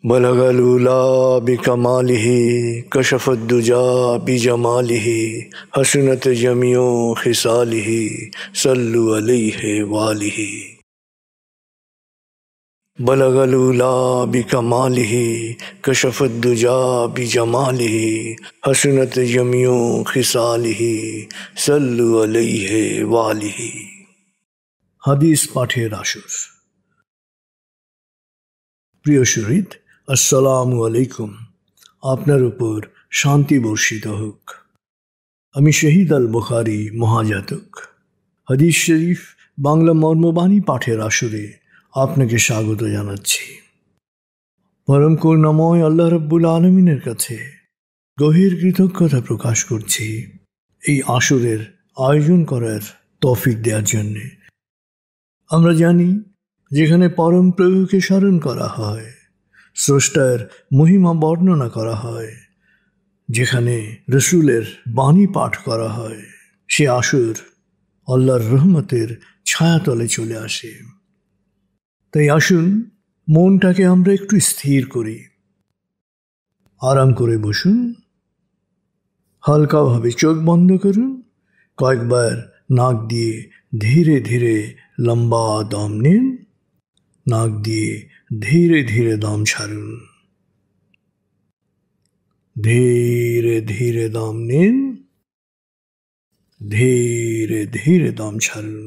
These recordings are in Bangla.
बलगलूला बिकमालिही कशफद्दुजा बिजमालिही हसनत जमियो खिसालिही सल्लु अलैहि वालिही। बलगलूला बिकमालिही कशफद्दुजा बिजमालिही हसनत जमियो खिसालिही सल्लु अलैहि वालिही। হাদিস পাঠের আসর। প্রিয় শহীদ, আসসালামু আলাইকুম। আপনার উপর শান্তি বর্ষিত হোক। আমি শহীদ আল বুখারী মহাজাতক। হাদিস শরীফ বাংলা মর্মবাণী পাঠের আসরে আপনাকে স্বাগত জানাচ্ছি। পরম করুণাময় আল্লাহ রাব্বুল আলামিনের কাছে গভীর কৃতজ্ঞতা প্রকাশ করছি এই আসরের আয়োজন করার তৌফিক দেওয়ার জন্যে। আমরা জানি, যেখানে পরম প্রভুকে স্মরণ করা হয়, স্রষ্টার মহিমা বর্ণনা করা হয়, যেখানে রসুলের বাণী পাঠ করা হয়, সে আসর আল্লাহর রহমতের ছায়াতলে চলে আসে। তাই আসুন মনটাকে আমরা একটু স্থির করি। আরাম করে বসুন, হালকাভাবে চোখ বন্ধ করুন, কয়েকবার নাক দিয়ে ধীরে ধীরে লম্বা দম নিন, নাক দিয়ে ধীরে ধীরে দম ছাড়ুন। ধীরে ধীরে দম নিন, ধীরে ধীরে দম ছাড়ুন।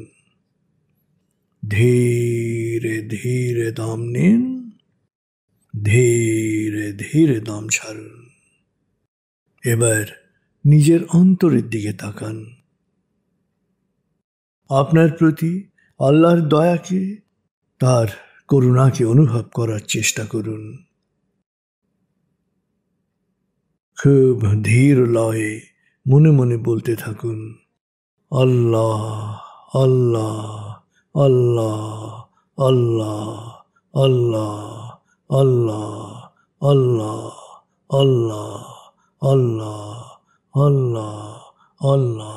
ধীরে ধীরে দম নিন, ধীরে ধীরে দম ছাড়ুন। এবার নিজের অন্তরের দিকে তাকান। আপনার প্রতি আল্লাহর দয়াকে, তার করুণাকে অনুভব করার চেষ্টা করুন। খুব ধীর লয়ে মনে মনে বলতে থাকুন, আল্লাহ আল্লাহ আল্লাহ আল্লাহ আল্লাহ আল্লাহ আল্লাহ আল্লাহ আল্লাহ আল্লাহ আল্লাহ।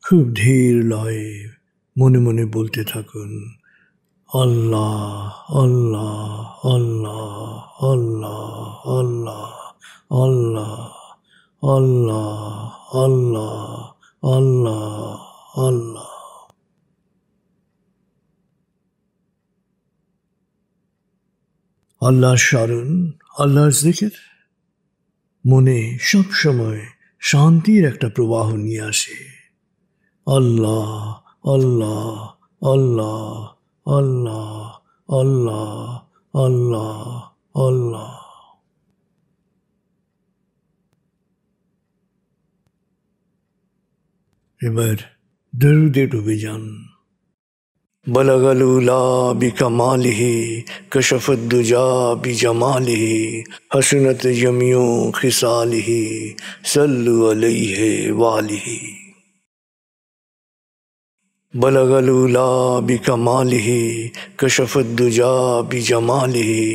খুব ধীর লয়ে মনে মনে বলতে থাকুন, আল্লাহ আল্লাহ আল্লাহ আল্লাহ আল্লাহ আল্লাহ আল্লাহ আল্লাহ আল্লাহ আল্লাহ। আল্লাহর স্মরণ, আল্লাহর জিকির মনে সবসময় শান্তির একটা প্রবাহ নিয়ে আসে। আল্লাহ আল্লাহ আল্লাহ আল্লাহ আল্লাহ আল্লাহ আল্লাহ। এবার দরুদে ডুবে যান। বলগলুলা বিকমালিহি কশফদ্দুজা বিজমালিহি হসনত জমিও খিসালিহি সল্লু আলাইহি ওয়ালিহি। बलगलूला बिकमालिही कशफद्दुजा बिजमालिही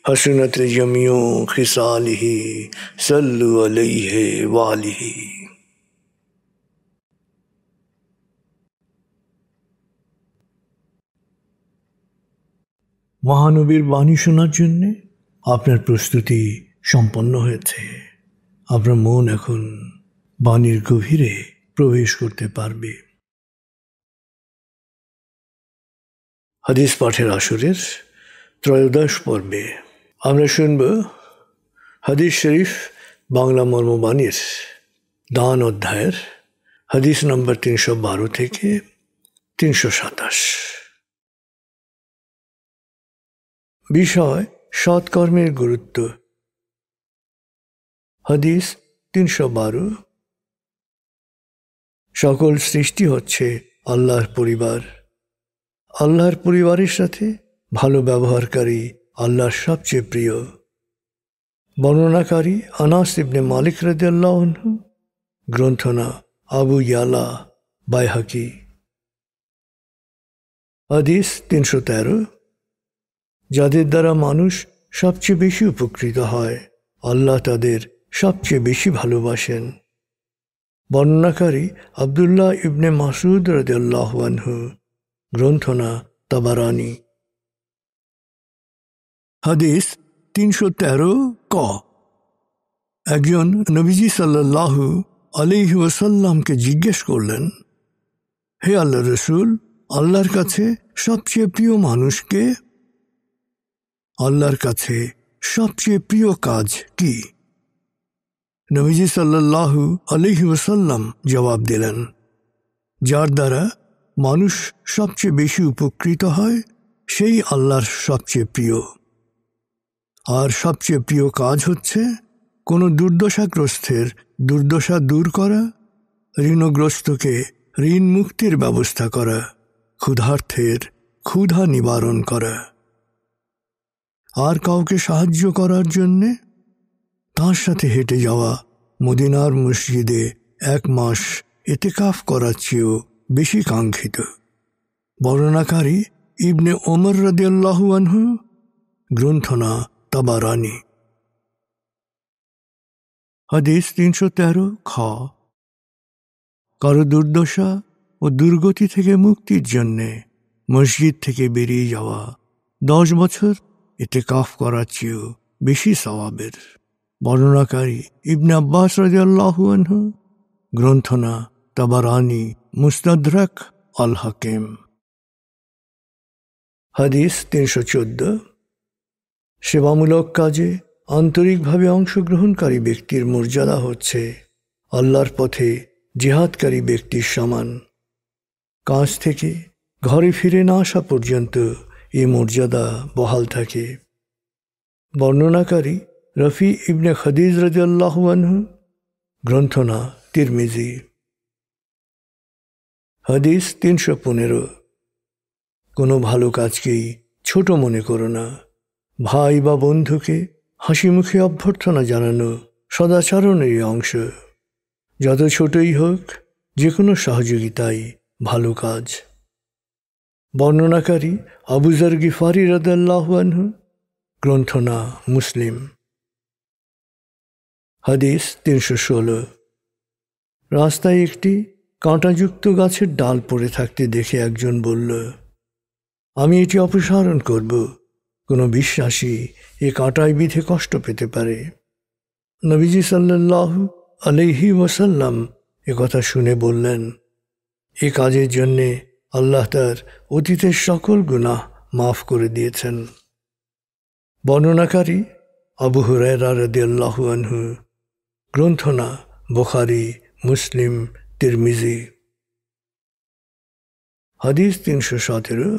हसनत जमियो खिसालिही सल्लु अलैहि वालिही। মহানবীর বাণী শোনার জন্য আপনার প্রস্তুতি সম্পন্ন হয়েছে। আপনার মন এখন বাণীর গভীরে প্রবেশ করতে পারবে। হাদিস পাঠের আসরের ত্রয়োদশ পর্বে আমরা শুনব হাদিস শরীফ বাংলা মর্মবাণীর দান অধ্যায়ের হাদিস নম্বর 312 থেকে 327। বিষয় সৎকর্মের গুরুত্ব। হাদিস 312। সকল সৃষ্টি হচ্ছে আল্লাহর পরিবার। আল্লাহর পরিবারের সাথে ভালো ব্যবহারকারী আল্লাহর সবচেয়ে প্রিয়। বর্ণনাকারী আনাস ইবনে মালিক রাদিয়াল্লাহু আনহু, গ্রন্থনা আবু ইয়ালা বাইহাকি। হাদিস 313। যাদের দ্বারা মানুষ সবচেয়ে বেশি উপকৃত হয়, আল্লাহ তাদের সবচেয়ে বেশি ভালোবাসেন। বর্ণনাকারী আব্দুল্লাহ ইবনে মাসউদ রাদিয়াল্লাহু আনহু, গ্রন্থনা তাবারানি। হাদিস 313 ক। একজন নবীজি সাল্লাল্লাহু আলাইহি ওয়াসাল্লামকে জিজ্ঞেস করলেন, হে আল্লাহর রাসূল, আল্লাহর কাছে সবচেয়ে প্রিয় মানুষকে? আল্লাহর কাছে সবচেয়ে প্রিয় কাজ কি? নবীজি সাল্লাল্লাহু আলাইহি ওয়াসাল্লাম জবাব দিলেন, যার দ্বারা মানুষ সবচেয়ে বেশি উপকৃত হয় সেই আল্লাহর সবচেয়ে প্রিয়। আর সবচেয়ে প্রিয় কাজ হচ্ছে কোনো দুর্দশাগ্রস্তের দুর্দশা দূর করা, ঋণগ্রস্তকে ঋণ মুক্তির ব্যবস্থা করা, ক্ষুধার্থের ক্ষুধা নিবারণ করা। আর কাউকে সাহায্য করার জন্যে তাঁর সাথে হেঁটে যাওয়া, মদিনার মসজিদে 1 মাস ইতিকাফ করার চেয়েও বেশি কাঙ্ক্ষিত। বর্ণনাকারী ইবনে ওমর রাদিয়াল্লাহু আনহু, গ্রন্থনা তাবারানি। হাদিস 313 খ। কারো দুর্দশা ও দুর্গতি থেকে মুক্তির জন্যে মসজিদ থেকে বেরিয়ে যাওয়া 10 বছর ইতিকাফ করার চেয়েও বেশি সওয়াবের। বর্ণনাকারী ইবনে আব্বাস রাদিয়াল্লাহু আনহু, গ্রন্থনা তাবারানি, মুস্তাদরাক আল হাকিম। হাদিস 314। সেবামূলক কাজে আন্তরিকভাবে অংশগ্রহণকারী ব্যক্তির মর্যাদা হচ্ছে আল্লাহর পথে জিহাদকারী ব্যক্তির সমান। কাজ থেকে ঘরে ফিরে না আসা পর্যন্ত এই মর্যাদা বহাল থাকে। বর্ণনাকারী রফি ইবনে খাদিজ রাদিয়াল্লাহু আনহু, গ্রন্থনা তিরমিজি। হাদিস 315। কোনো ভালো কাজকেই ছোট মনে করো না। ভাই বা বন্ধুকে হাসি মুখে অভ্যর্থনা জানানো সদাচরণেরই অংশ। যত ছোটই হোক, যে কোনো সহযোগিতাই ভালো কাজ। বর্ণনাকারী আবু যর গিফারি রাদিয়াল্লাহু আনহু, গ্রন্থনা মুসলিম। হাদিস 316। রাস্তায় একটি কাঁটাযুক্ত গাছের ডাল পড়ে থাকতে দেখে একজন বলল, আমি এটি অপসারণ করব। কোনো বিশ্বাসী এ কাঁটায় বিধে কষ্ট পেতে পারে। নবীজি সাল্লাল্লাহু আলাইহি ওয়াসাল্লাম একথা শুনে বললেন, এ কাজের জন্যে আল্লাহ তার অতীতের সকল গুনাহ মাফ করে দিয়েছেন। বর্ণনাকারী আবু হুরায়রা রাদিয়াল্লাহু আনহু, গ্রন্থনা বুখারী, মুসলিম, তিরমিজি। হাদিস 317।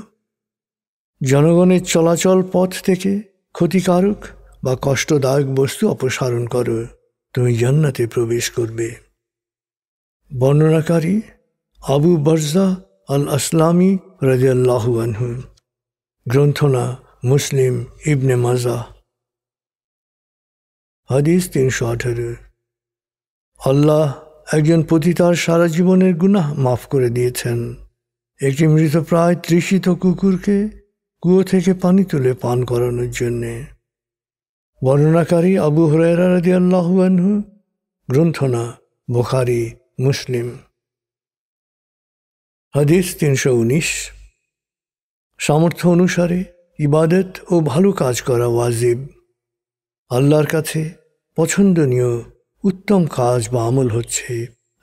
জনগণের চলাচল পথ থেকে ক্ষতিকারক বা কষ্টদায়ক বস্তু অপসারণ করো, তুমি জান্নাতে প্রবেশ করবে। বর্ণনাকারী আবু বারজা আল আসলামি রাদিয়াল্লাহু আনহু, গ্রন্থনা মুসলিম, ইবনে মাজাহ। হাদিস 318। আল্লাহ একজন পতিতার সারা জীবনের গুনাহ মাফ করে দিয়েছেন একটি মৃতপ্রায় তৃষিত কুকুরকে কুয়ো থেকে পানি তুলে পান করানোর জন্যে। বর্ণনাকারী আবু হুরায়রা রাদিয়াল্লাহু আনহু, গ্রন্থনা বুখারী, মুসলিম। হাদিস 319। সামর্থ্য অনুসারে ইবাদত ও ভালো কাজ করা ওয়াজিব। আল্লাহর কাছে পছন্দনীয় উত্তম কাজ বা আমল হচ্ছে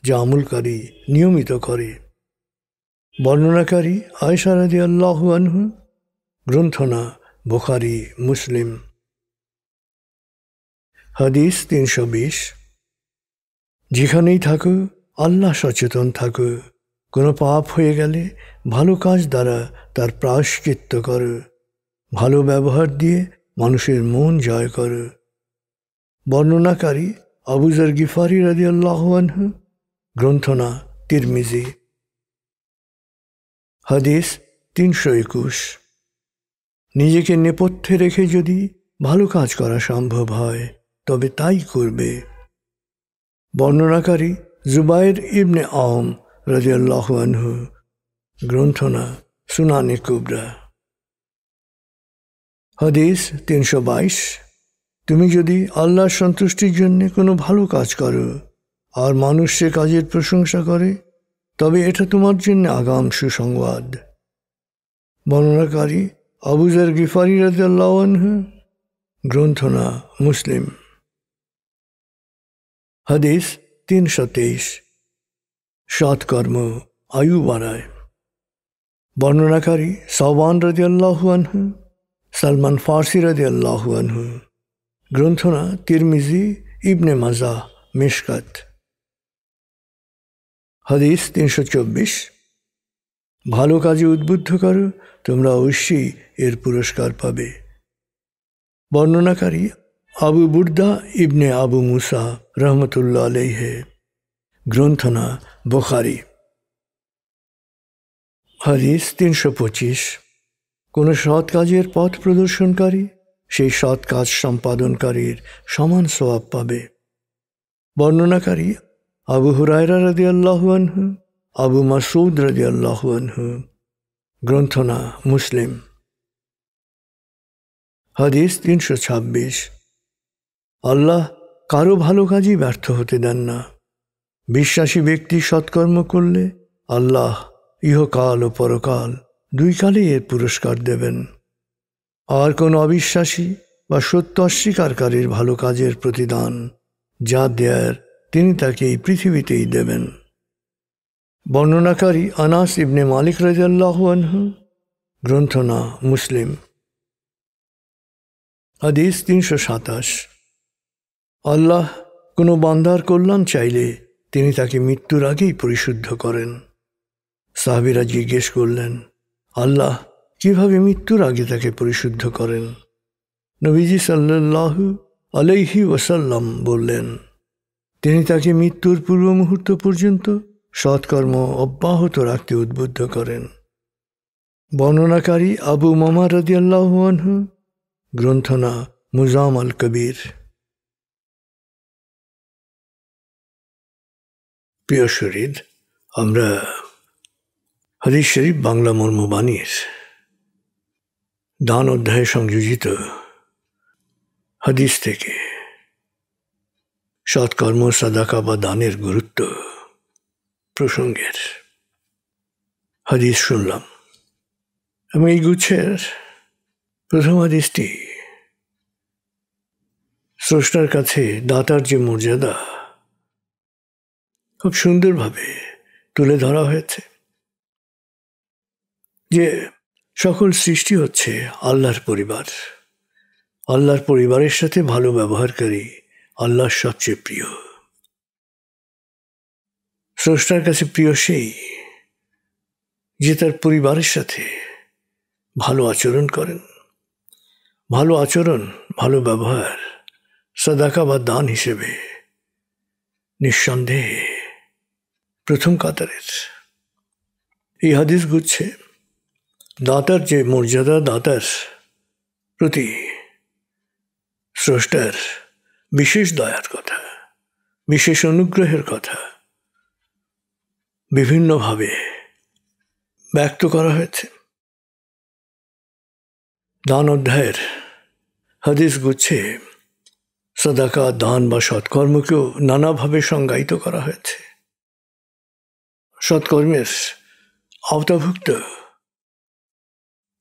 যা আমলকারী নিয়মিত করে। বর্ণনাকারী আয়েশা রাদিয়াল্লাহু আনহু, গ্রন্থনা বুখারী, মুসলিম। হাদিস 320। যেখানেই থাকো আল্লাহ সচেতন থাকো। কোনো পাপ হয়ে গেলে ভালো কাজ দ্বারা তার প্রায়শ্চিত্ত করো। ভালো ব্যবহার দিয়ে মানুষের মন জয় করো। বর্ণনাকারী আবু যর গিফারি রাদিয়াল্লাহু আনহু, গ্রন্থনা তিরমিজি। হাদিস 321। নিজেকে নেপথ্যে রেখে যদি ভালো কাজ করা সম্ভব হয় তবে তাই করবে। বর্ণনাকারী জুবাইর ইবনে আওম রাদিয়াল্লাহু আনহু, গ্রন্থনা সুনানে কুবরা। হাদিস 322। তুমি যদি আল্লাহর সন্তুষ্টির জন্য কোনো ভালো কাজ করো আর মানুষ সে কাজের প্রশংসা করে তবে এটা তোমার জন্য আগাম সুসংবাদ। বর্ণনাকারী আবু যর গিফারি রাদিয়াল্লাহু আনহু। গ্রন্থনা মুসলিম। হাদিস 323। সৎকর্ম আয়ু বাড়ায়। বর্ণনাকারী সাওবান রাদিয়াল্লাহু আনহু, সালমান ফার্সি রাদিয়াল্লাহু আনহু। গ্রন্থনা তিরমিজি, ইবনে মাজাহ, মিশকাত। হাদিস 324। ভালো কাজে উদ্বুদ্ধ করো, তোমরা অবশ্যই এর পুরস্কার পাবে। বর্ণনাকারী আবু বুর্দা ইবনে আবু মুসা রহমতুল্লাহ আলাইহি। গ্রন্থনা বুখারী। হাদিস 325। কোনো সৎ কাজের পথ প্রদর্শনকারী সেই সৎ কাজ সম্পাদনকারীর সমান সওয়াব পাবে। বর্ণনাকারী আবু হুরায়রা রাদিয়াল্লাহু আনহু, আবু মাসউদ রাদিয়াল্লাহু আনহু। গ্রন্থনা মুসলিম। হাদিস 326। আল্লাহ কারো ভালো কাজই ব্যর্থ হতে দেন না। বিশ্বাসী ব্যক্তি সৎকর্ম করলে আল্লাহ ইহকাল ও পরকাল দুই কালেই এর পুরস্কার দেবেন। আর কোন অবিশ্বাসী বা সত্য অস্বীকারীর ভালো কাজের প্রতিদান যা দেয়ার তিনি তাকে এই পৃথিবীতেই দেবেন। বর্ণনাকারী আনাস ইবনে মালিক রাদিয়াল্লাহু আনহু। গ্রন্থনা মুসলিম। হাদিস 327। আল্লাহ কোনো বান্দার কল্যাণ চাইলে তিনি তাকে মৃত্যুর আগেই পরিশুদ্ধ করেন। সাহাবীরা জিজ্ঞেস করলেন, আল্লাহ কিভাবে মৃত্যুর আগে তাকে পরিশুদ্ধ করেন? নবীজি সাল্লাল্লাহু আলাইহি ওয়াসাল্লাম বললেন, তিনি তাকে মৃত্যুর পূর্ব মুহূর্ত পর্যন্ত সৎকর্ম অব্যাহত রাখতে উদ্বুদ্ধ করেন। বর্ণনাকারী আবু মামা রাদিয়াল্লাহু আনহু। গ্রন্থনা মুজাম আল কবির। প্রিয় শরীর, আমরা হাদিস শরীফ বাংলা মর্মবাণীর দান অধ্যায়ে সংযোজিত হাদিস থেকে সৎকর্ম, সাদাকা বা দানের গুরুত্ব প্রসঙ্গের হাদিস শুনলাম এবং এই গুচ্ছের প্রথম হাদিসটি স্রষ্টার কাছে দাতার যে মর্যাদা খুব সুন্দরভাবে তুলে ধরা হয়েছে, যে সকল সৃষ্টি হচ্ছে আল্লাহর পরিবার। আল্লাহর পরিবারের সাথে ভালো ব্যবহারকারী আল্লাহর সবচেয়ে প্রিয়। স্রষ্টার কাছে প্রিয় সেই যে তার পরিবারের সাথে ভালো আচরণ করেন। ভালো আচরণ, ভালো ব্যবহার সাদাকা বা দান হিসেবে নিঃসন্দেহে প্রথম কাতারের। এই হাদিস গুচ্ছে দাতার যে মর্যাদা, দাতার প্রতি স্রষ্টার বিশেষ দয়ার কথা, বিশেষ অনুগ্রহের কথা বিভিন্নভাবে ব্যক্ত করা হয়েছে। দান অধ্যায়ের হাদিস গুচ্ছে সাদাকা, দান বা সৎকর্মকেও নানাভাবে সংজ্ঞায়িত করা হয়েছে। সৎকর্মের আওতাভুক্ত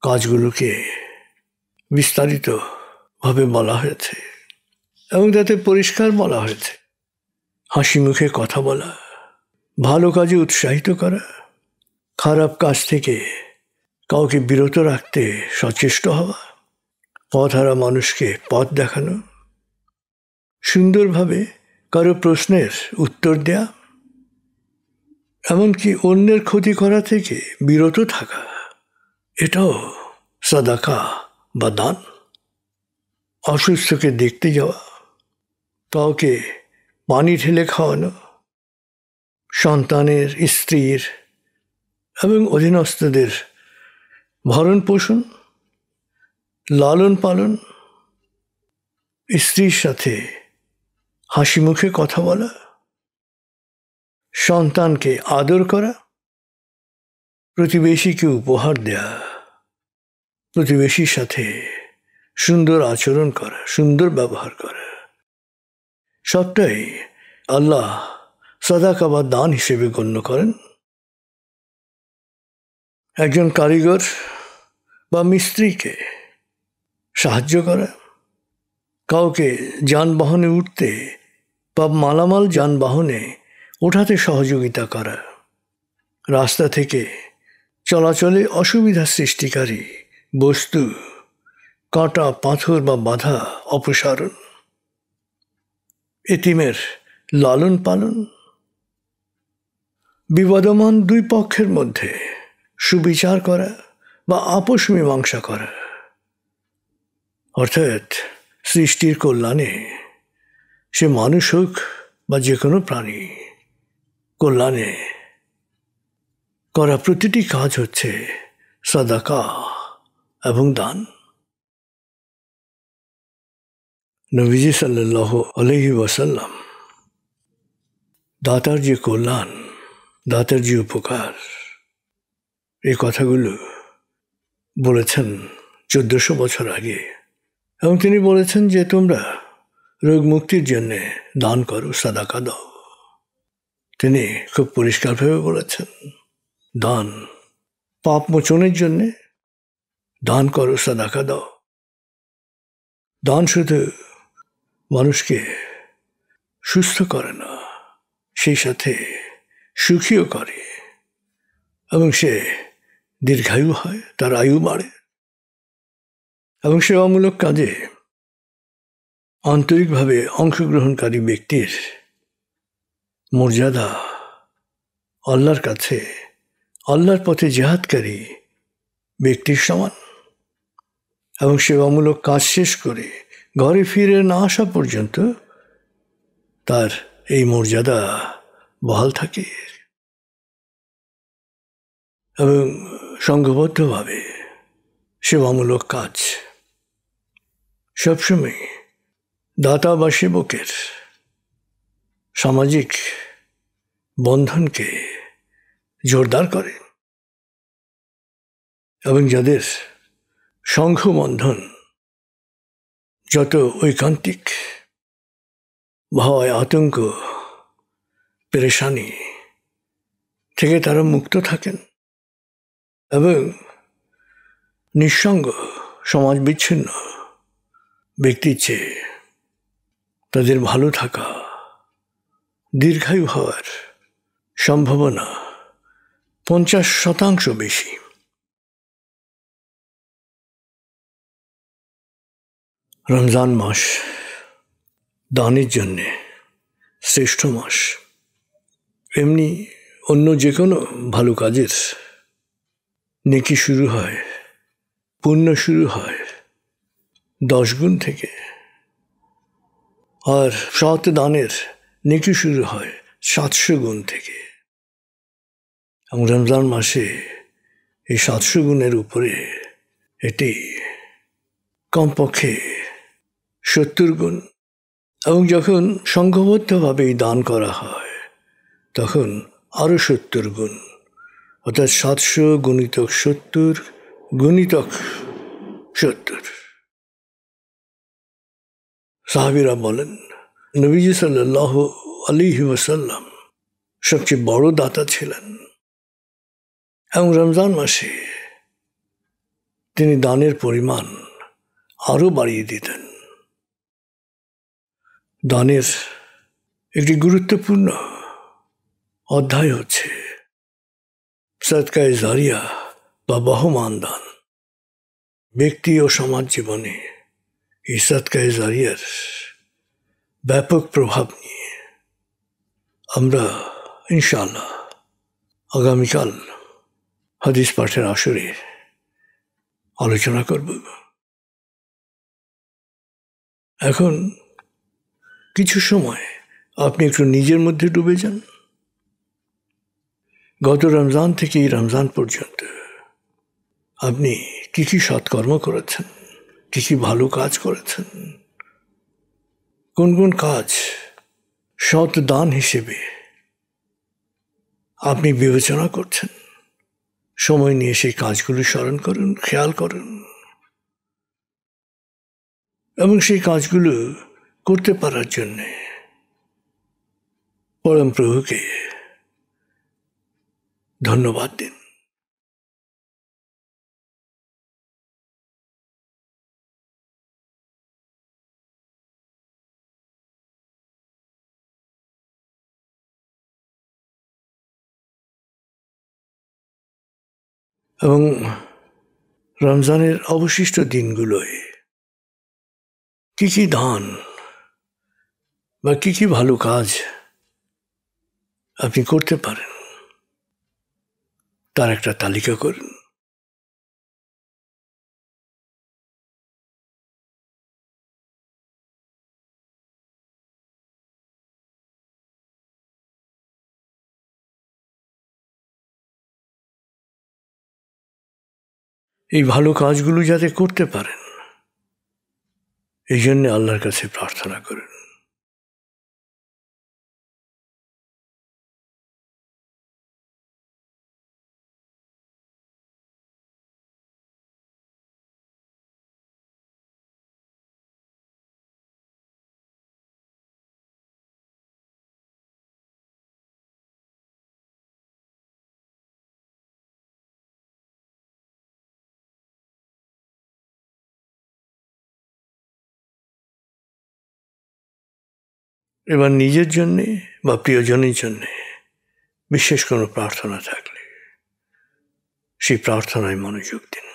কাজগুলোকে বিস্তারিতভাবে বলা হয়েছে এবং তাতে পরিষ্কার বলা হয়েছে হাসি মুখে কথা বলা, ভালো কাজে উৎসাহিত করা, খারাপ কাজ থেকে কাউকে বিরত রাখতে সচেষ্ট হওয়া, পথহারা মানুষকে পথ দেখানো, সুন্দরভাবে কারো প্রশ্নের উত্তর দেয়া, এমনকি অন্যের ক্ষতি করা থেকে বিরত থাকা, এটাও সাদাকা বা দান। অসুস্থকে দেখতে যাওয়া, কাউকে পানি ঢেলে খাওয়ানো, সন্তানের, স্ত্রীর এবং অধীনস্থদের ভরণ পোষণ, লালন পালন, স্ত্রীর সাথে হাসি মুখে কথা বলা, সন্তানকে আদর করা, প্রতিবেশীকে উপহার দেয়া, প্রতিবেশীর সাথে সুন্দর আচরণ করা, সুন্দর ব্যবহার করা, সবটাই আল্লাহ সাদাকা বা দান হিসেবে গণ্য করেন। একজন কারিগর বা মিস্ত্রিকে সাহায্য করা, কাউকে যানবাহনে উঠতে বা মালামাল যানবাহনে ওঠাতে সহযোগিতা করা, রাস্তা থেকে চলাচলে অসুবিধা সৃষ্টিকারী বস্তু, কাঁটা, পাথর বা বাধা অপসারণ, এতিমের লালন পালন, বিবাদমান দুই পক্ষের মধ্যে সুবিচার করা বা আপোষ মীমাংসা করা, অর্থাৎ সৃষ্টির কল্যাণে, সে মানুষ হোক বা যে কোনো প্রাণী, কল্যাণে করা প্রতিটি কাজ হচ্ছে সাদাকা এবং দান। নবীজি সাল্লাল্লাহু আলাইহি ওয়াসাল্লাম দাতার যে কল্যাণ, দাতার যে উপকার, এই কথাগুলো বলেছেন 1400 বছর আগে। এবং তিনি বলেছেন যে তোমরা রোগ মুক্তির জন্য দান করো, সাদাকা দাও। তিনি খুব পরিষ্কারভাবে বলেছেন, দান পাপ মোচনের জন্য দান করো, সাদাকা দাও। দান শুধু মানুষকে সুস্থ করে না, সেই সাথে সুখীও করে এবং সে দীর্ঘায়ু হয়, তার আয়ু বাড়ে। এবং সেবামূলক কাজে আন্তরিকভাবে অংশগ্রহণকারী ব্যক্তির মর্যাদা আল্লাহর কাছে আল্লাহর পথে জিহাদকারী ব্যক্তির সমান। এবং সেবামূলক কাজ শেষ করে ঘরে ফিরে না আসা পর্যন্ত তার এই মর্যাদা বহাল থাকে। এবং সংঘবদ্ধভাবে সেবামূলক কাজ সবসময় দাতা বা সেবকের সামাজিক বন্ধনকে জোরদার করে। এবং যাদের সংঘবন্ধন যত ঐকান্তিক, ভয়, আতঙ্ক, পেরেশানি থেকে তারা মুক্ত থাকেন এবং নিঃসঙ্গ, সমাজ বিচ্ছিন্ন ব্যক্তির চেয়ে তাদের ভালো থাকা, দীর্ঘায়ু হওয়ার সম্ভাবনা 50% বেশি। রমজান মাস দানের জন্যে শ্রেষ্ঠ মাস। এমনি অন্য যে কোনো ভালো কাজের নেকি শুরু হয়, পুণ্য শুরু হয় 10 গুণ থেকে, আর সৎ দানের নেকি শুরু হয় 700 গুণ থেকে। এবং রমজান মাসে এই 700 গুণের উপরে এটি কমপক্ষে 70 গুণ। এবং যখন সংঘবদ্ধভাবে দান করা হয় তখন আরও 70 গুণ, অর্থাৎ 700 গুণিতক 70 গুণিতক 70। সাহাবীরা বলেন, নবীজি সাল্লাল্লাহু আলাইহি ওয়াসাল্লাম সবচেয়ে বড় দাতা ছিলেন এবং রমজান মাসে তিনি দানের পরিমাণ আরও বাড়িয়ে দিতেন। দানের একটি গুরুত্বপূর্ণ অধ্যায় হচ্ছে সাদকায়ে জারিয়া বা বহমান দান। ব্যক্তি ও সমাজ জীবনে এই সাদকায়ে জারিয়ার ব্যাপক প্রভাব নিয়ে আমরা ইনশাআল্লাহ আগামীকাল হাদিস পাঠের আসরে আলোচনা করব। এখন কিছু সময় আপনি একটু নিজের মধ্যে ডুবে যান। গত রমজান থেকে এই রমজান পর্যন্ত আপনি কী কী সৎকর্ম করেছেন, কী কী ভালো কাজ করেছেন, কোন কোন কাজ সৎ দান হিসেবে আপনি বিবেচনা করছেন। সময় নিয়ে সেই কাজগুলো স্মরণ করুন, খেয়াল করুন এবং সেই কাজগুলো করতে পারার জন্যে পরম প্রভুকে ধন্যবাদ দিন। এবং রমজানের অবশিষ্ট দিনগুলোয় কী কী দান বা কী কী ভালো কাজ আপনি করতে পারেন তার একটা তালিকা করুন। এই ভালো কাজগুলো যাতে করতে পারেন এই জন্য আল্লাহর কাছে প্রার্থনা করেন। এবার নিজের জন্যে বা প্রিয়জনের জন্যে বিশেষ কোনো প্রার্থনা থাকলে সেই প্রার্থনায় মনোযোগ দিন।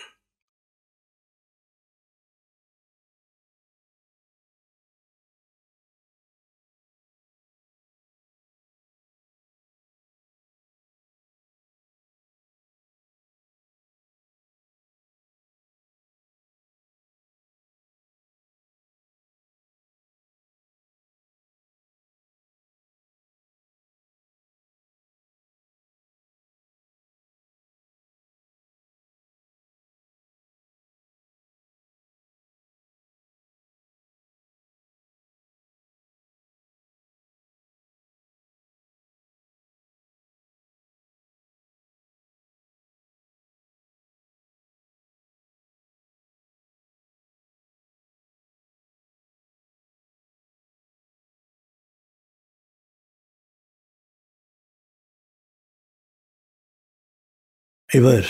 এবার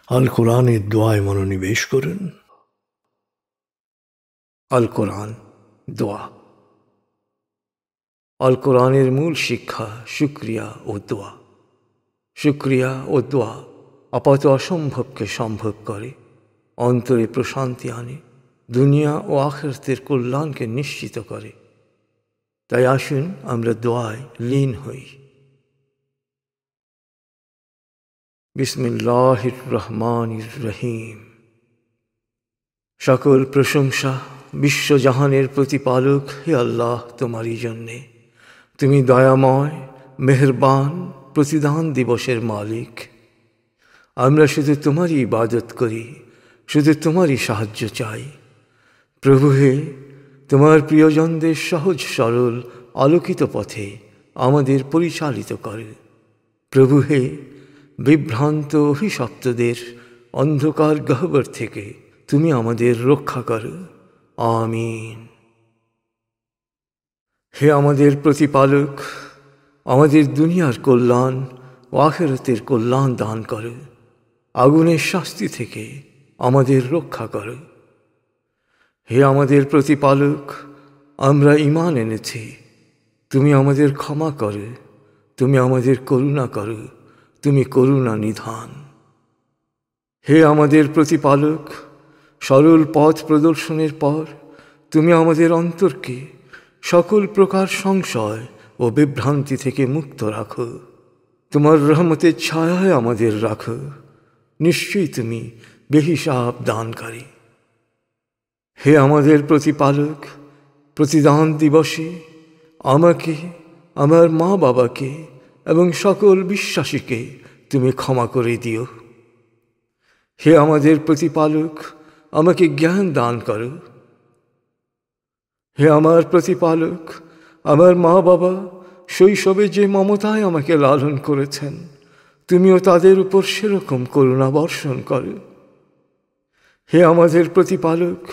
আল কোরআনের দোয়ায় মনোনিবেশ করুন। আল কোরআন দোয়া। আল কোরআনের মূল শিক্ষা শুকরিয়া ও দোয়া। শুকরিয়া ও দোয়া আপাত অসম্ভবকে সম্ভব করে, অন্তরে প্রশান্তি আনে, দুনিয়া ও আখিরাতের কল্যাণকে নিশ্চিত করে। তাই আসুন আমরা দোয়ায় লীন হই। বিসমিল্লাহির রহমানির রহিম। সকল প্রশংসা বিশ্বজাহানের প্রতিপালক হে আল্লাহ তোমারই জন্যে। তুমি দয়াময়, মেহেরবান, প্রতিদান দিবসের মালিক। আমরা শুধু তোমারই ইবাদত করি, শুধু তোমারই সাহায্য চাই। প্রভু হে, তোমার প্রিয়জনদের সহজ সরল আলোকিত পথে আমাদের পরিচালিত করে। প্রভু হে, বিভ্রান্ত অভিশপ্তদের অন্ধকার গহ্বর থেকে তুমি আমাদের রক্ষা করো। আমিন। হে আমাদের প্রতিপালক, আমাদের দুনিয়ার কল্যাণ ও আখিরাতের কল্যাণ দান করো। আগুনের শাস্তি থেকে আমাদের রক্ষা করো। হে আমাদের প্রতিপালক, আমরা ঈমান এনেছি, তুমি আমাদের ক্ষমা করো, তুমি আমাদের করুণা করো, তুমি করুণা নিধান। হে আমাদের প্রতিপালক, সরল পথ প্রদর্শনের পর তুমি আমাদের অন্তরকে সকল প্রকার সংশয় ও বিভ্রান্তি থেকে মুক্ত রাখো। তোমার রহমতের ছায়ায় আমাদের রাখো। নিশ্চয়ই তুমি বেহিসাব দানকারী। হে আমাদের প্রতিপালক, প্রতিদান দিবসে আমাকে, আমার মা বাবাকে এবং সকল বিশ্বাসীকে তুমি ক্ষমা করে দিও। হে আমাদের প্রতিপালক, আমাকে জ্ঞান দান করো। হে আমার প্রতিপালক, আমার মা বাবা শৈশবে যে মমতায় আমাকে লালন করেছেন, তুমিও তাদের উপর সেরকম করুণা বর্ষণ করো। হে আমাদের প্রতিপালক,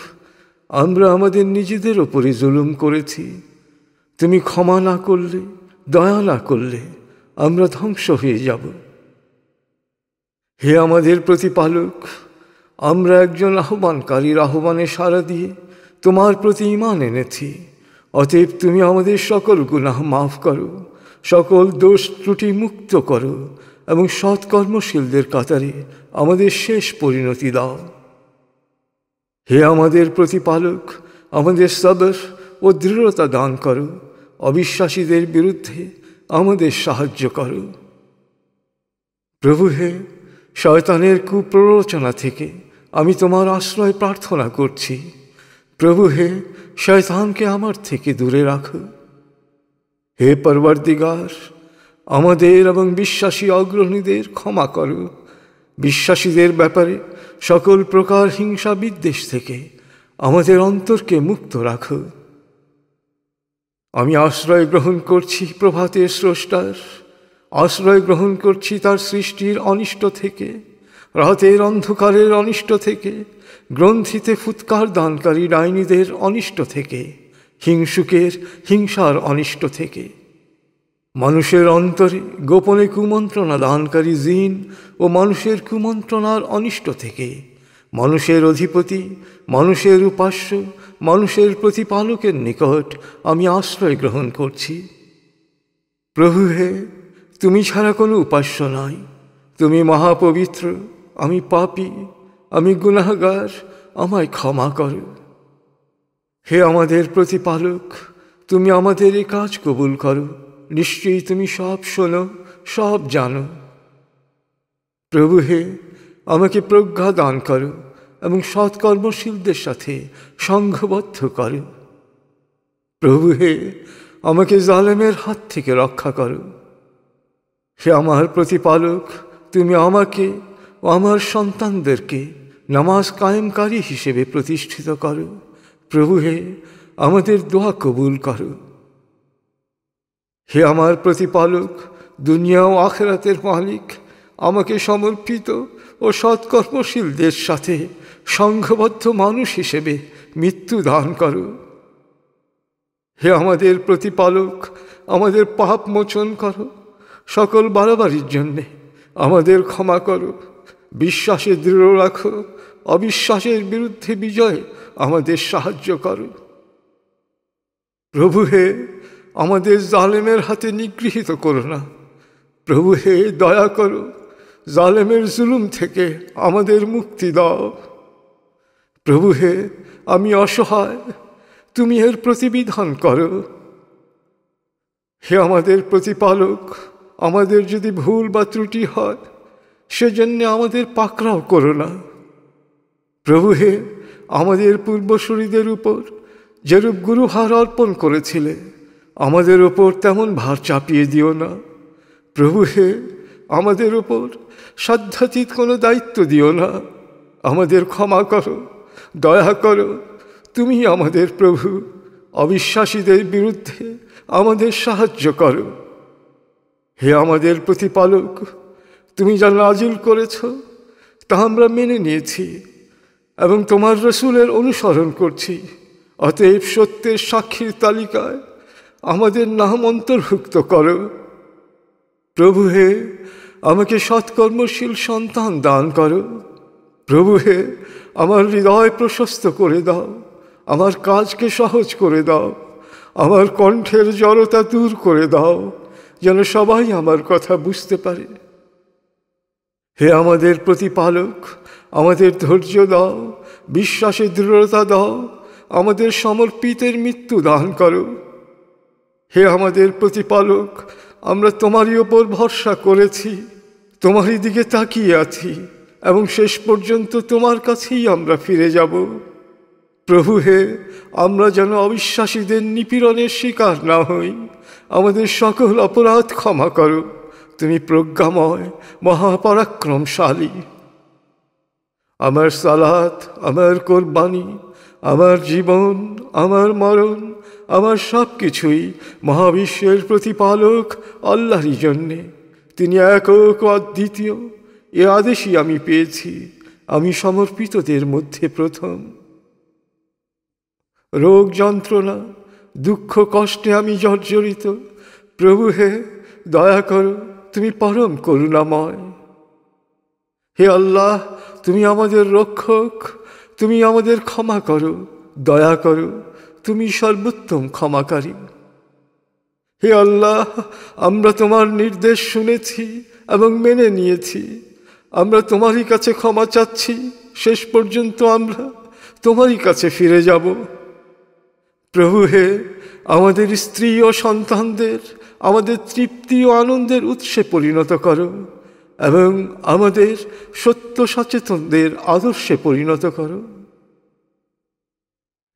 আমরা আমাদের নিজেদের ওপরে জুলুম করেছি, তুমি ক্ষমা না করলে, দয়া না করলে আমরা ধ্বংস হয়ে যাব। হে আমাদের প্রতিপালক, আমরা একজন আহ্বানকারীর আহ্বানে সাড়া দিয়ে তোমার প্রতি ঈমান এনেছি। অতএব তুমি আমাদের সকল গুনাহ মাফ করো, সকল দোষ ত্রুটি মুক্ত করো এবং সৎকর্মশীলদের কাতারে আমাদের শেষ পরিণতি দাও। হে আমাদের প্রতিপালক, আমাদের সবর ও দৃঢ়তা দান করো, অবিশ্বাসীদের বিরুদ্ধে আমাদের সাহায্য করো। প্রভু হে, শয়তানের কুপ্ররোচনা থেকে আমি তোমার আশ্রয় প্রার্থনা করছি। প্রভু হে, শয়তানকে আমার থেকে দূরে রাখো। হে পরওয়ারদিগার, আমাদের এবং বিশ্বাসী অগ্রণীদের ক্ষমা করো। বিশ্বাসীদের ব্যাপারে সকল প্রকার হিংসা বিদ্বেষ থেকে আমাদের অন্তরকে মুক্ত রাখো। আমি আশ্রয় গ্রহণ করছি প্রভাতের স্রষ্টার, আশ্রয় গ্রহণ করছি তার সৃষ্টির অনিষ্ট থেকে, রাতের অন্ধকারের অনিষ্ট থেকে, গ্রন্থিতে ফুৎকার দানকারী ডাইনীদের অনিষ্ট থেকে, হিংসুকের হিংসার অনিষ্ট থেকে, মানুষের অন্তরে গোপনে কুমন্ত্রণা দানকারী জিন ও মানুষের কুমন্ত্রণার অনিষ্ট থেকে, মানুষের অধিপতি, মানুষের উপাস্য, মানুষের প্রতিপালকের নিকট আমি আশ্রয় গ্রহণ করছি। প্রভু হে, তুমি ছাড়া কোনো উপাস্য নাই। তুমি মহাপবিত্র, আমি পাপী, আমি গুনাহগার, আমায় ক্ষমা করো। হে আমাদের প্রতিপালক, তুমি আমাদের এই কাজ কবুল করো। নিশ্চয়ই তুমি সব শোনো, সব জানো। প্রভু হে, আমাকে প্রজ্ঞা দান করো এবং সৎকর্মশীলদের সাথে সংঘবদ্ধ করো। প্রভু হে, আমাকে জালেমের হাত থেকে রক্ষা করো। হে আমার প্রতিপালক, তুমি আমাকে ও আমার সন্তানদেরকে নামাজ কায়েমকারী হিসেবে প্রতিষ্ঠিত করো। প্রভু হে, আমাদের দোয়া কবুল করো। হে আমার প্রতিপালক, দুনিয়া ও আখিরাতের মালিক, আমাকে সমর্পিত ও সৎকর্মশীলদের সাথে সংঘবদ্ধ মানুষ হিসেবে মৃত্যু দান করো। হে আমাদের প্রতিপালক, আমাদের পাপ মোচন করো। সকল বাড়াবাড়ির জন্যে আমাদের ক্ষমা করো। বিশ্বাসে দৃঢ় রাখো। অবিশ্বাসের বিরুদ্ধে বিজয়ে আমাদের সাহায্য করো। প্রভু হে, আমাদের জালেমের হাতে নিগৃহীত করো না। প্রভু হে, দয়া করো, জালেমের জুলুম থেকে আমাদের মুক্তি দাও। প্রভু হে, আমি অসহায়, তুমি এর প্রতিবিধান করো। হে আমাদের প্রতিপালক, আমাদের যদি ভুল বা ত্রুটি হয় সেজন্যে আমাদের পাকড়াও করো না। প্রভু হে, আমাদের পূর্বসূরীদের উপর যেরূপ গুরুভার অর্পণ করেছিলে আমাদের ওপর তেমন ভার চাপিয়ে দিও না। প্রভু হে, আমাদের ওপর সাধ্যাতীত কোনো দায়িত্ব দিও না। আমাদের ক্ষমা করো, দয়া করো, তুমি আমাদের প্রভু। অবিশ্বাসীদের বিরুদ্ধে আমাদের সাহায্য করো। হে আমাদের প্রতিপালক, তুমি যা নাজিল করেছ তা আমরা মেনে নিয়েছি এবং তোমার রসুলের অনুসরণ করছি। অতএব সত্যের সাক্ষীর তালিকায় আমাদের নাম অন্তর্ভুক্ত করো। প্রভু হে, আমাকে সৎকর্মশীল সন্তান দান করো। প্রভু হে, আমার হৃদয় প্রশস্ত করে দাও, আমার কাজকে সহজ করে দাও, আমার কণ্ঠের জড়তা দূর করে দাও, যেন সবাই আমার কথা বুঝতে পারে। হে আমাদের প্রতিপালক, আমাদের ধৈর্য দাও, বিশ্বাসে দৃঢ়তা দাও, আমাদের সমর্পিতের মৃত্যু দান করো। হে আমাদের প্রতিপালক, আমরা তোমারই ওপর ভরসা করেছি, তোমারই দিকে তাকিয়ে আছি এবং শেষ পর্যন্ত তোমার কাছেই আমরা ফিরে যাব। প্রভু হে, আমরা যেন অবিশ্বাসীদের নিপীড়নের শিকার না হই। আমাদের সকল অপরাধ ক্ষমা করো, তুমি প্রজ্ঞাময়, মহাপরাক্রমশালী। আমার সালাত, আমার কোরবানি, আমার জীবন, আমার মরণ, আমার সব কিছুই মহাবিশ্বের প্রতিপালক আল্লাহরই জন্যে। তিনি একক অদ্বিতীয়, এ আদেশই আমি পেয়েছি। আমি সমর্পিতদের মধ্যে প্রথম। রোগ যন্ত্রণা, দুঃখ কষ্টে আমি জর্জরিত। প্রভু হে, দয়া করো, তুমি পরম করুণাময়। হে আল্লাহ, তুমি আমাদের রক্ষক, তুমি আমাদের ক্ষমা করো, দয়া করো, তুমি সর্বোত্তম ক্ষমাকারী। হে আল্লাহ, আমরা তোমার নির্দেশ শুনেছি এবং মেনে নিয়েছি। আমরা তোমারই কাছে ক্ষমা চাচ্ছি। শেষ পর্যন্ত আমরা তোমারই কাছে ফিরে যাব। প্রভু হে, আমাদের স্ত্রী ও সন্তানদের আমাদের তৃপ্তি ও আনন্দের উৎসে পরিণত করো এবং আমাদের সত্য সচেতনদের আদর্শে পরিণত করো।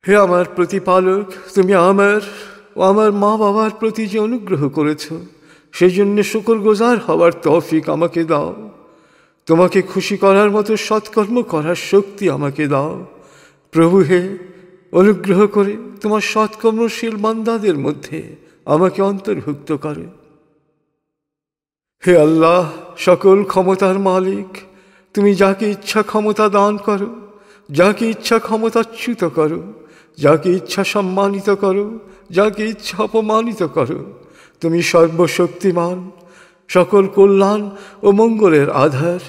হে আমার প্রতিপালক, তুমি আমার ও আমার মা বাবার প্রতি যে অনুগ্রহ করেছ, সেই জন্য শুকরগুজার হওয়ার তৌফিক আমাকে দাও। তোমাকে খুশি করার মতো সৎকর্ম করার শক্তি আমাকে দাও। প্রভু হে, অনুগ্রহ করে তোমার সৎকর্মশীল বান্দাদের মধ্যে আমাকে অন্তর্ভুক্ত করো। হে আল্লাহ, সকল ক্ষমতার মালিক, তুমি যাকে ইচ্ছা ক্ষমতা দান করো, যাকে ইচ্ছা ক্ষমতাচ্যুত করো, যাকে ইচ্ছা সম্মানিত করো, যাকে ইচ্ছা অপমানিত করো। তুমি সর্বশক্তিমান, সকল কল্যাণ ও মঙ্গলের আধার।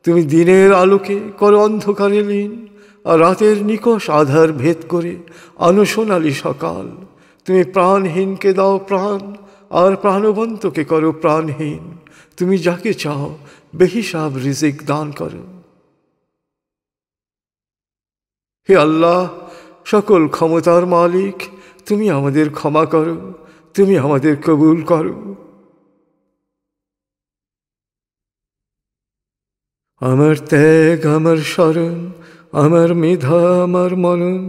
তুমি দিনের আলোকে করো অন্ধকারে লীন, আর রাতের নিকষ আধার ভেদ করে আনো সোনালি সকাল। তুমি প্রাণহীনকে দাও প্রাণ, আর প্রাণবন্তকে করো প্রাণহীন। তুমি যাকে চাও বেহিসাব রিজিক দান করো। হে আল্লাহ, সকল ক্ষমতার মালিক, তুমি আমাদের ক্ষমা করো, তুমি আমাদের কবুল করো। আমার ত্যাগ, আমার স্মরণ, আমার মেধা, আমার মনন,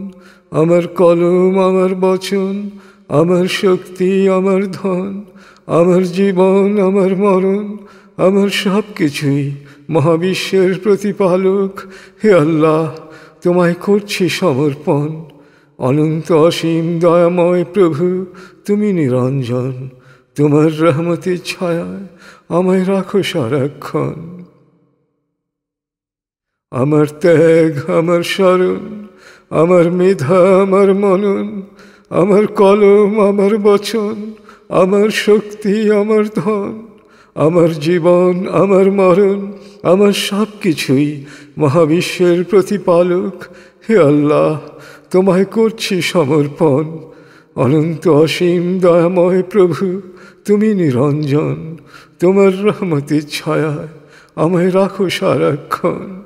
আমার কলম, আমার বচন, আমার শক্তি, আমার ধন, আমার জীবন, আমার মরণ, আমার সব কিছুই মহাবিশ্বের প্রতিপালক হে আল্লাহ তোমায় করছি সমর্পণ। অনন্ত অসীম দয়াময় প্রভু, তুমি নিরঞ্জন। তোমার রহমতের ছায়ায় আমায় রাখো সারাক্ষণ। আমার ত্যাগ, আমার স্মরণ, আমার মেধা, আমার মনন, আমার কলম, আমার বচন, আমার শক্তি, আমার ধন, আমার জীবন, আমার মরণ, আমার সব কিছুই মহাবিশ্বের প্রতিপালক হে আল্লাহ তোমায় করছি সমর্পণ। অনন্ত অসীম দয়াময় প্রভু, তুমি নিরঞ্জন। তোমার রহমতের ছায়ায় আমায় রাখো সারাক্ষণ।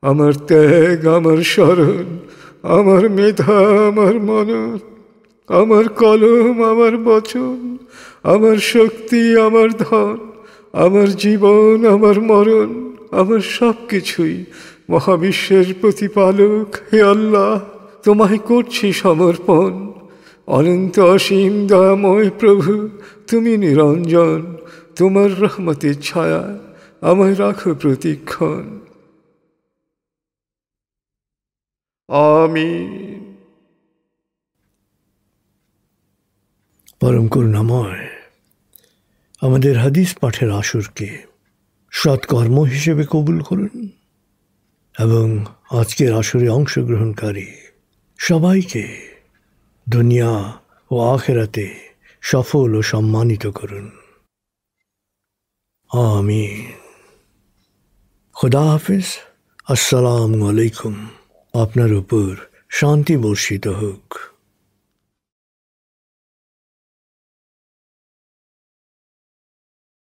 আমার ত্যাগ, আমার স্মরণ, আমার মেধা, আমার মনন, আমার কলম, আমার বচন, আমার শক্তি, আমার ধন, আমার জীবন, আমার মরণ, আমার সব কিছুই মহাবিশ্বের প্রতিপালক হে আল্লাহ তোমায় করছি সমর্পণ। অনন্ত অসীম দয়াময় প্রভু, তুমি নিরঞ্জন। তোমার রহমতের ছায়া আমায় রাখো প্রতিক্ষণ। আমিন। পরম করুণাময় আমাদের হাদিস পাঠের আসরকে সৎকর্ম হিসেবে কবুল করুন এবং আজকের আসরে অংশগ্রহণকারী সবাইকে দুনিয়া ও আখিরাতে সফল ও সম্মানিত করুন। আমিন। খুদা হাফিজ। আসসালামু আলাইকুম। আপনার উপর শান্তি বর্ষিত হোক।